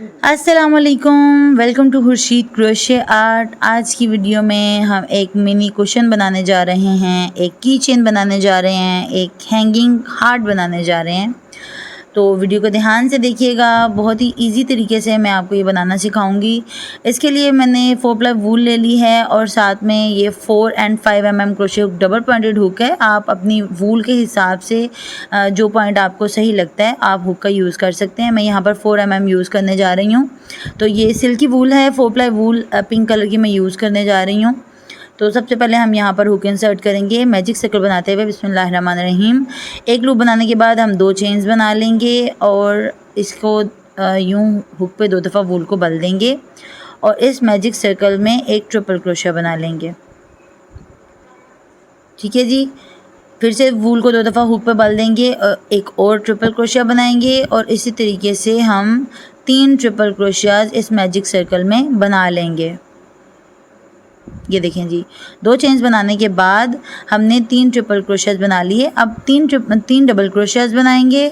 अस्सलाम वालेकुम, welcome to Khurshid crochet art. आज की वीडियो में हम एक मिनी कुशन बनाने जा रहे हैं, एक की चेन बनाने जा रहे हैं, एक हैंगिंग हार्ट बनाने जा रहे हैं। तो वीडियो को ध्यान से देखिएगा, बहुत ही इजी तरीके से मैं आपको ये बनाना सिखाऊंगी। इसके लिए मैंने 4 प्लाई वूल ले ली है और साथ में ये 4 and 5 crochet double pointed hook है। आप अपनी वूल के हिसाब से जो पॉइंट आपको सही लगता है आप हुक का यूज़ कर सकते हैं। मैं यहाँ पर 4 यूज़ करने जा रही हूँ। तो ये सिल्की वूल है, 4 प्लाई वूल पिंक कलर की मैं यूज़ करने जा रही हूँ। तो सबसे पहले हम यहाँ पर हुक इंसर्ट करेंगे मैजिक सर्कल बनाते हुए बिस्मिल्लाहिर्रहमानिर्रहीम। एक लूप बनाने के बाद हम 2 चेन्स बना लेंगे और इसको यूं हुक पे 2 दफ़ा वूल को बल देंगे और इस मैजिक सर्कल में एक ट्रिपल क्रोशिया बना लेंगे। ठीक है जी। फिर से वूल को 2 दफ़ा हुक पे बल देंगे और एक और ट्रिपल क्रोशिया बनाएंगे और इसी तरीके से हम 3 ट्रिपल क्रोशियाज इस मैजिक सर्कल में बना लेंगे। ये देखें जी, 2 चेन्स बनाने के बाद हमने 3 ट्रिपल क्रोशियाज बना लिए। अब 3 डबल क्रोशियाज बनाएंगे।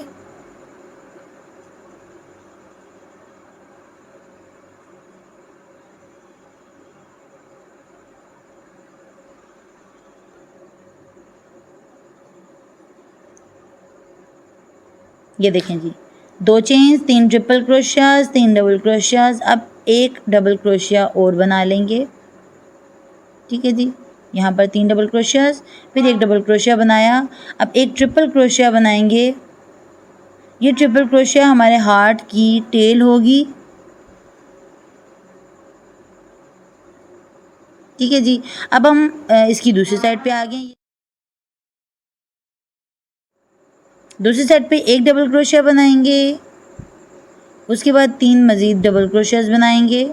ये देखें जी, 2 chains, 3 triple crochets, 3 double crochets. अब एक डबल क्रोशिया और बना लेंगे। ठीक है जी, यहाँ पर 3 डबल क्रोशियाज, फिर एक डबल क्रोशिया बनाया। अब एक ट्रिपल क्रोशिया बनाएंगे। ये ट्रिपल क्रोशिया हमारे हार्ट की टेल होगी। ठीक है जी। अब हम इसकी दूसरी साइड पे आ गए। दूसरी साइड पे एक डबल क्रोशिया बनाएंगे, उसके बाद 3 मज़ीद डबल क्रोशियाज बनाएंगे।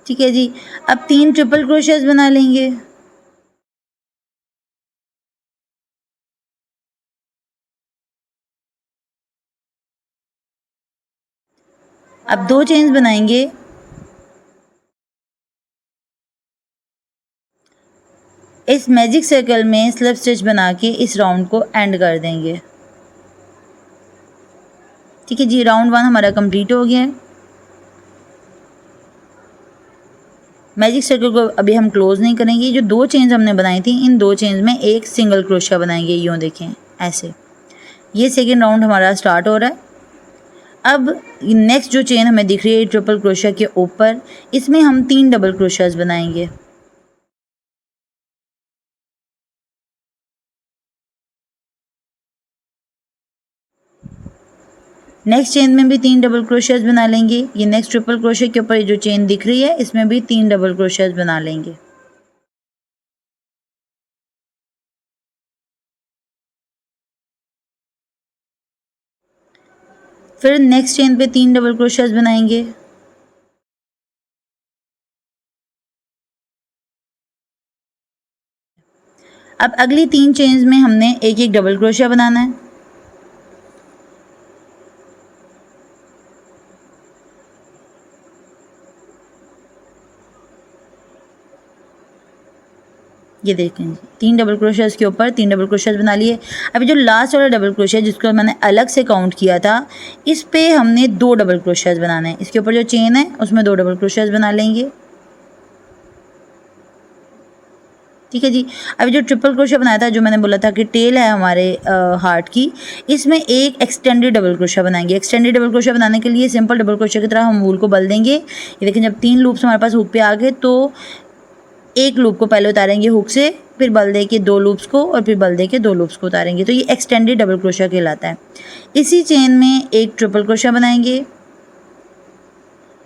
ठीक है जी। अब 3 ट्रिपल क्रोशियाज बना लेंगे। अब 2 चेन्स बनाएंगे। इस मैजिक सर्कल में स्लिप स्टिच बना के इस राउंड को एंड कर देंगे। ठीक है जी, राउंड 1 हमारा कंप्लीट हो गया है। मैजिक सर्कल को अभी हम क्लोज नहीं करेंगे। जो 2 चेन्स हमने बनाई थी, इन 2 चेन्स में एक सिंगल क्रोशिया बनाएंगे। यूँ देखें ऐसे। ये सेकेंड राउंड हमारा स्टार्ट हो रहा है। अब नेक्स्ट जो चेन हमें दिख रही है ट्रिपल क्रोशिया के ऊपर, इसमें हम 3 डबल क्रोशियाज बनाएंगे। नेक्स्ट चेन में भी 3 डबल क्रोशियाज बना लेंगे। ये नेक्स्ट ट्रिपल क्रोशिया के ऊपर जो चेन दिख रही है इसमें भी 3 डबल क्रोशियाज बना लेंगे। फिर नेक्स्ट चेन पे 3 डबल क्रोशियाज बनाएंगे। अब अगली 3 चेन्स में हमने एक एक डबल क्रोशिया बनाना है। ये देखें 3 डबल क्रोशियाज के ऊपर 3 डबल क्रोशियाज बना लिए। अभी जो लास्ट वाला डबल क्रोशिया जिसको मैंने अलग से काउंट किया था, इस पे हमने 2 डबल क्रोशियाज बनाने हैं। इसके ऊपर जो चेन है उसमें 2 डबल क्रोशियाज बना लेंगे। ठीक है जी। अभी जो ट्रिपल क्रोशिया बनाया था, जो मैंने बोला था कि टेल है हमारे हार्ट की, इसमें एक एक्सटेंडेड डबल क्रोशिया बनाएंगे। एक्सटेंडेड डबल क्रोशिया बनाने के लिए सिंपल डबल क्रोशिया की तरह हम वूल को बल देंगे। ये देखें, जब 3 लूप्स हमारे पास हुक पे आ गए तो एक लूप को पहले उतारेंगे हुक से, फिर बल दे के 2 लूप्स को और फिर बल दे के 2 लूप्स को उतारेंगे। तो ये एक्सटेंडेड डबल क्रोशिया कहलाता है। इसी चेन में एक ट्रिपल क्रोशिया बनाएंगे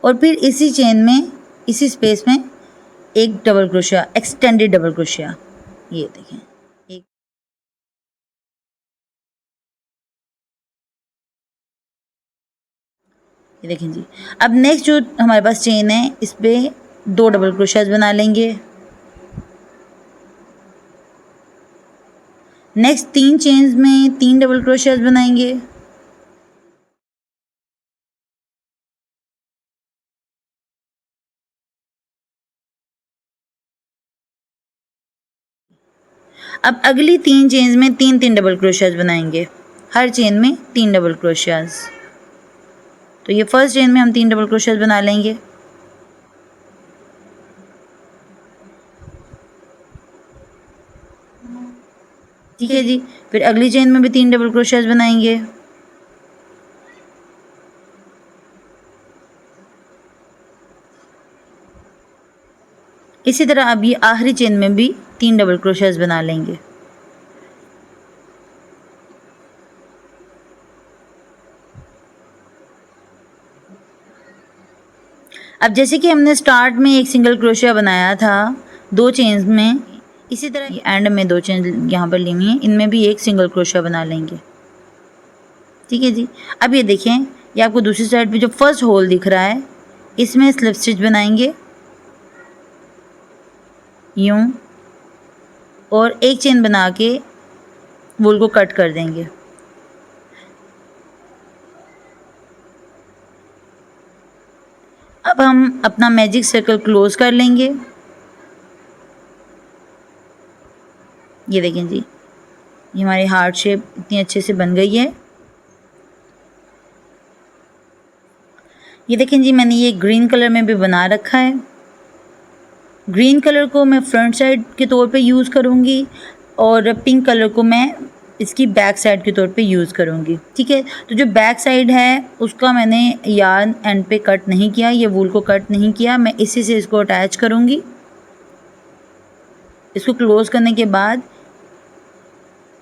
और फिर इसी चेन में, इसी स्पेस में एक double crochet, extended double crochet. ये देखें एक। ये देखें जी। अब नेक्स्ट जो हमारे पास चेन है इस पे 2 डबल क्रोशियाज बना लेंगे। नेक्स्ट 3 चेन्स में 3 डबल क्रोशियाज बनाएंगे। अब अगली 3 चेन्स में 3-3 डबल क्रोशियाज बनाएंगे, हर चेन में 3 डबल क्रोशियाज। तो ये फर्स्ट चेन में हम 3 डबल क्रोशियाज बना लेंगे। ठीक है जी। फिर अगली चेन में भी 3 डबल क्रोशियाज बनाएंगे। इसी तरह अब ये आखिरी चेन में भी 3 डबल क्रोशियाज बना लेंगे। अब जैसे कि हमने स्टार्ट में एक सिंगल क्रोशिया बनाया था 2 चेन्स में, इसी तरह एंड में 2 चेन यहाँ पर ली हुई हैं, इनमें भी एक सिंगल क्रोशिया बना लेंगे। ठीक है जी। अब ये देखें, ये आपको दूसरी साइड पे जो फर्स्ट होल दिख रहा है इसमें स्लिप स्टिच बनाएंगे यूं, और एक चेन बना के वूल को कट कर देंगे। अब हम अपना मैजिक सर्कल क्लोज कर लेंगे। ये देखें जी, ये हमारी हार्ट शेप इतनी अच्छे से बन गई है। ये देखें जी, मैंने ये ग्रीन कलर में भी बना रखा है। ग्रीन कलर को मैं फ्रंट साइड के तौर पे यूज़ करूँगी और पिंक कलर को मैं इसकी बैक साइड के तौर पे यूज़ करूँगी। ठीक है, तो जो बैक साइड है उसका मैंने यार्न एंड पे कट नहीं किया, ये वूल को कट नहीं किया, मैं इसी से इसको अटैच करूँगी। इसको क्लोज करने के बाद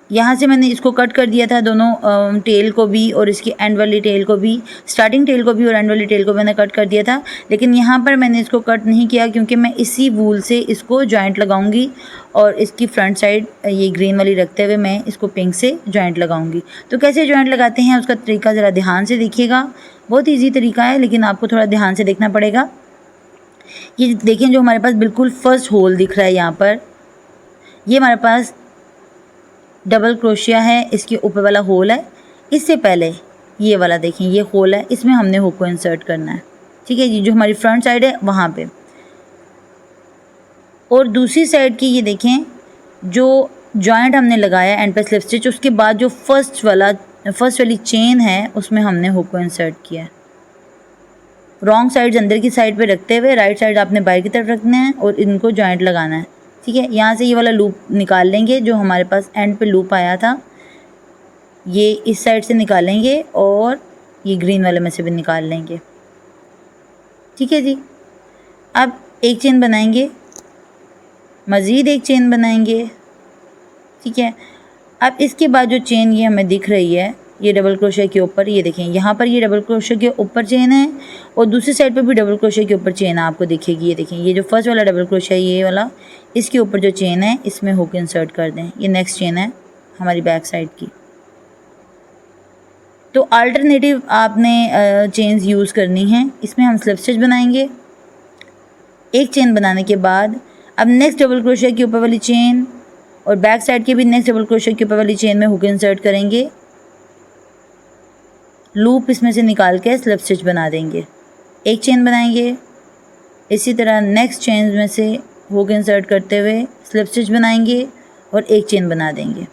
यहाँ से मैंने इसको कट कर दिया था, दोनों टेल को भी और इसकी एंड वाली टेल को भी, स्टार्टिंग टेल को भी और एंड वाली टेल को मैंने कट कर दिया था। लेकिन यहाँ पर मैंने इसको कट नहीं किया क्योंकि मैं इसी वूल से इसको जॉइंट लगाऊंगी और इसकी फ्रंट साइड ये ग्रीन वाली रखते हुए मैं इसको पिंक से जॉइंट लगाऊंगी। तो कैसे जॉइंट लगाते हैं उसका तरीका ज़रा ध्यान से देखिएगा। बहुत ईजी तरीका है लेकिन आपको थोड़ा ध्यान से देखना पड़ेगा। ये देखें, जो हमारे पास बिल्कुल फर्स्ट होल दिख रहा है यहाँ पर, ये हमारे पास डबल क्रोशिया है, इसके ऊपर वाला होल है। इससे पहले ये वाला देखें, ये होल है, इसमें हमने हुक को इंसर्ट करना है। ठीक है जी, जो हमारी फ्रंट साइड है वहाँ पे। और दूसरी साइड की ये देखें, जो जॉइंट हमने लगाया एंड पे स्लिप स्टिच, उसके बाद जो फर्स्ट वाली चेन है उसमें हमने हुक को इंसर्ट किया है। रॉन्ग साइड अंदर की साइड पे रखते हुए राइट साइड आपने बाहर की तरफ रखना है और इनको जॉइंट लगाना है। ठीक है, यहाँ से ये वाला लूप निकाल लेंगे जो हमारे पास एंड पे लूप आया था, ये इस साइड से निकालेंगे और ये ग्रीन वाले में से भी निकाल लेंगे। ठीक है जी। अब एक चेन बनाएंगे, मज़ीद एक चेन बनाएंगे। ठीक है, अब इसके बाद जो चेन ये हमें दिख रही है, ये डबल क्रोशिया के ऊपर, ये देखें यहाँ पर ये डबल क्रोशिया के ऊपर चेन है और दूसरी साइड पर भी डबल क्रोशिया के ऊपर चेन आपको दिखेगी। ये देखें, ये जो फर्स्ट वाला डबल क्रोशिया ये वाला, इसके ऊपर जो चेन है इसमें हुक इंसर्ट कर दें। ये नेक्स्ट चेन है हमारी बैक साइड की। तो अल्टरनेटिव आपने चेन्स यूज़ करनी है। इसमें हम स्लिप स्टिच बनाएंगे। एक चेन बनाने के बाद अब नेक्स्ट डबल क्रोशिया के ऊपर वाली चेन और बैक साइड के भी नेक्स्ट डबल क्रोशिया के ऊपर वाली चेन में हुक इंसर्ट करेंगे, लूप इसमें से निकाल के स्लिप स्टिच बना देंगे। एक चेन बनाएंगे, इसी तरह नेक्स्ट चेन में से हुक इंसर्ट करते हुए स्लिप स्टिच बनाएंगे और एक चेन बना देंगे।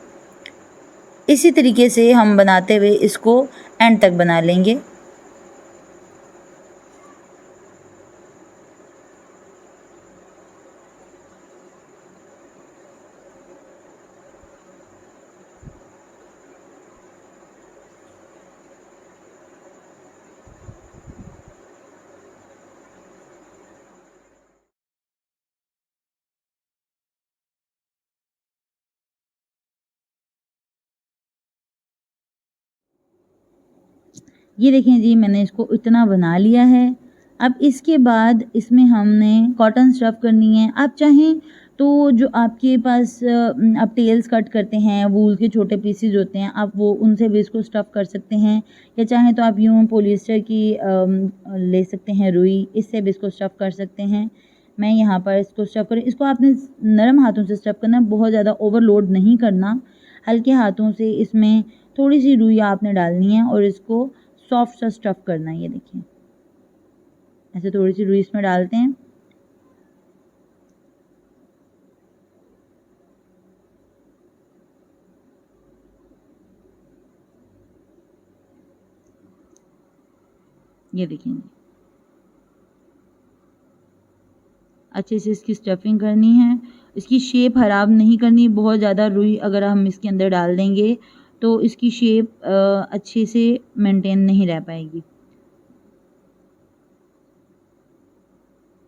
इसी तरीके से हम बनाते हुए इसको एंड तक बना लेंगे। ये देखें जी, मैंने इसको इतना बना लिया है। अब इसके बाद इसमें हमने कॉटन स्टफ़ करनी है। आप चाहें तो जो आपके पास आप टेल्स कट करते हैं, वूल के छोटे पीसेस होते हैं, आप वो उनसे भी इसको स्टफ़ कर सकते हैं, या चाहें तो आप यूँ पॉलिएस्टर की ले सकते हैं रुई, इससे भी इसको स्टफ़ कर सकते हैं। मैं यहाँ पर इसको स्टफ़ करूँ, इसको आपने नरम हाथों से स्टफ़ करना है, बहुत ज़्यादा ओवरलोड नहीं करना। हल्के हाथों से इसमें थोड़ी सी रुई आपने डालनी है और इसको सॉफ्ट सा स्टफ़ करना है। ये देखिए, ऐसे थोड़ी सी रुई इसमें डालते हैं। ये देखेंगे, अच्छे से इसकी स्टफिंग करनी है। इसकी शेप ख़राब नहीं करनी, बहुत ज़्यादा रुई अगर हम इसके अंदर डाल देंगे तो इसकी शेप अच्छे से मेंटेन नहीं रह पाएगी।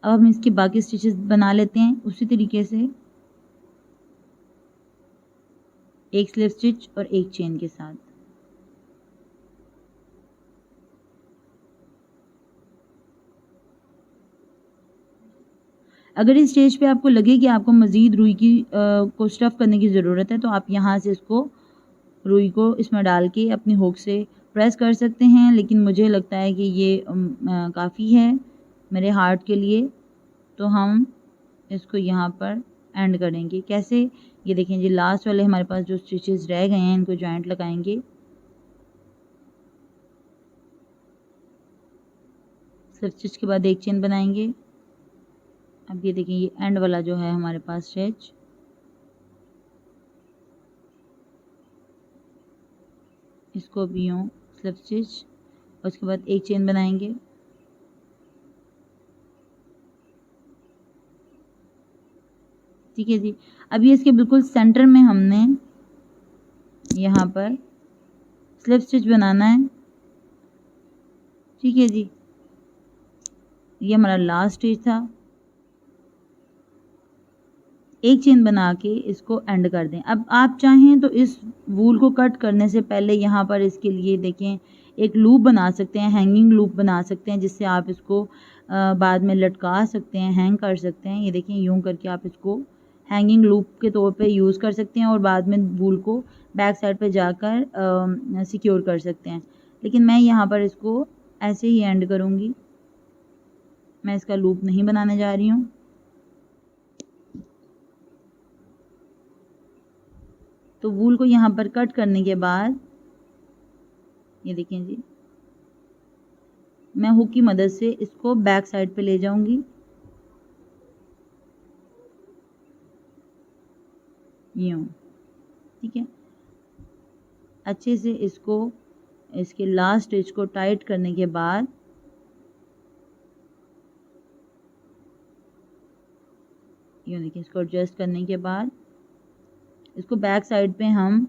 अब हम इसके बाकी स्टिचेस बना लेते हैं उसी तरीके से, एक स्लिप स्टिच और एक चेन के साथ। अगर इस स्टेज पे आपको लगे कि आपको मज़ीद रुई की को स्टफ़ करने की ज़रूरत है तो आप यहाँ से इसको रुई को इसमें डाल के अपनी हुक से प्रेस कर सकते हैं, लेकिन मुझे लगता है कि ये काफ़ी है मेरे हार्ट के लिए, तो हम इसको यहाँ पर एंड करेंगे। कैसे, ये देखें जी, लास्ट वाले हमारे पास जो स्टिचेस रह गए हैं इनको जॉइंट लगाएंगे, स्लिप स्टिच के बाद एक चेन बनाएंगे। अब ये देखिए, ये एंड वाला जो है हमारे पास स्टिच, इसको भी यूँ स्लिप स्टिच और उसके बाद एक चेन बनाएंगे। ठीक है जी। अब ये इसके बिल्कुल सेंटर में हमने यहाँ पर स्लिप स्टिच बनाना है। ठीक है जी, ये हमारा लास्ट स्टेज था। एक चेन बना के इसको एंड कर दें। अब आप चाहें तो इस वूल को कट करने से पहले यहाँ पर इसके लिए देखें एक लूप बना सकते हैं, हैंगिंग लूप बना सकते हैं, जिससे आप इसको बाद में लटका सकते हैं, हैंग कर सकते हैं। ये देखें, यूँ करके आप इसको हैंगिंग लूप के तौर पे यूज़ कर सकते हैं और बाद में वूल को बैक साइड पे जाकर सिक्योर कर सकते हैं। लेकिन मैं यहाँ पर इसको ऐसे ही एंड करूँगी, मैं इसका लूप नहीं बनाने जा रही हूँ। तो वूल को यहाँ पर कट करने के बाद ये देखें जी, मैं हुक की मदद से इसको बैक साइड पे ले जाऊंगी। यूँ, ठीक है। अच्छे से इसको, इसके लास्ट स्टिच को टाइट करने के बाद यूँ देखिए, इसको एडजस्ट करने के बाद इसको बैक साइड पे हम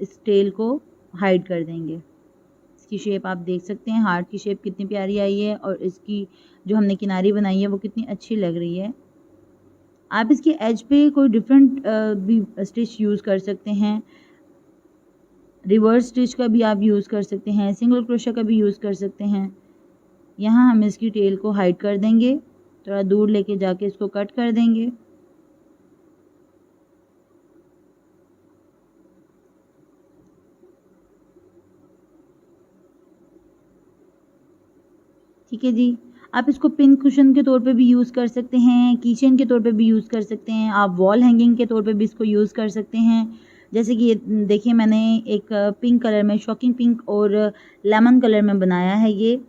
इस टेल को हाइड कर देंगे। इसकी शेप आप देख सकते हैं, हार्ट की शेप कितनी प्यारी आई है और इसकी जो हमने किनारी बनाई है वो कितनी अच्छी लग रही है। आप इसके एज पे कोई डिफरेंट भी स्टिच यूज़ कर सकते हैं, रिवर्स स्टिच का भी आप यूज़ कर सकते हैं, सिंगल क्रोशा का भी यूज़ कर सकते हैं। यहाँ हम इसकी टेल को हाइड कर देंगे, थोड़ा दूर लेके जाके इसको कट कर देंगे। ठीक है जी। आप इसको पिन कुशन के तौर पे भी यूज़ कर सकते हैं, कीचेन के तौर पे भी यूज़ कर सकते हैं, आप वॉल हैंगिंग के तौर पे भी इसको यूज़ कर सकते हैं। जैसे कि ये देखिए, मैंने एक पिंक कलर में, शॉकिंग पिंक और लेमन कलर में बनाया है। ये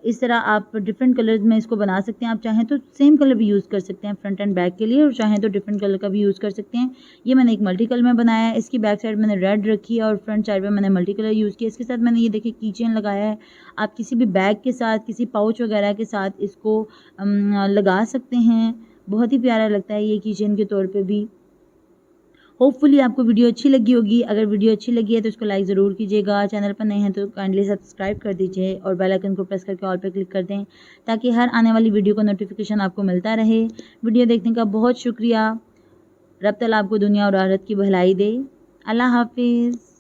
इस तरह आप डिफरेंट कलर्स में इसको बना सकते हैं। आप चाहें तो सेम कलर भी यूज़ कर सकते हैं फ्रंट एंड बैक के लिए, और चाहें तो डिफरेंट कलर का भी यूज़ कर सकते हैं। ये मैंने एक मल्टी कलर में बनाया है, इसकी बैक साइड मैंने रेड रखी है और फ्रंट साइड में मैंने मल्टी कलर यूज़ किया। इसके साथ मैंने ये देखिए कीचेन लगाया है। आप किसी भी बैग के साथ, किसी पाउच वगैरह के साथ इसको लगा सकते हैं। बहुत ही प्यारा लगता है ये कीचेन के तौर पर भी। होपफुली आपको वीडियो अच्छी लगी होगी। अगर वीडियो अच्छी लगी है तो इसको लाइक ज़रूर कीजिएगा। चैनल पर नए हैं तो काइंडली सब्सक्राइब कर दीजिए और बेल आइकन को प्रेस करके ऑल पर क्लिक कर दें, ताकि हर आने वाली वीडियो का नोटिफिकेशन आपको मिलता रहे। वीडियो देखने का बहुत शुक्रिया। रब तआला आपको दुनिया और आखिरत की भलाई दे। अल्लाह हाफिज़।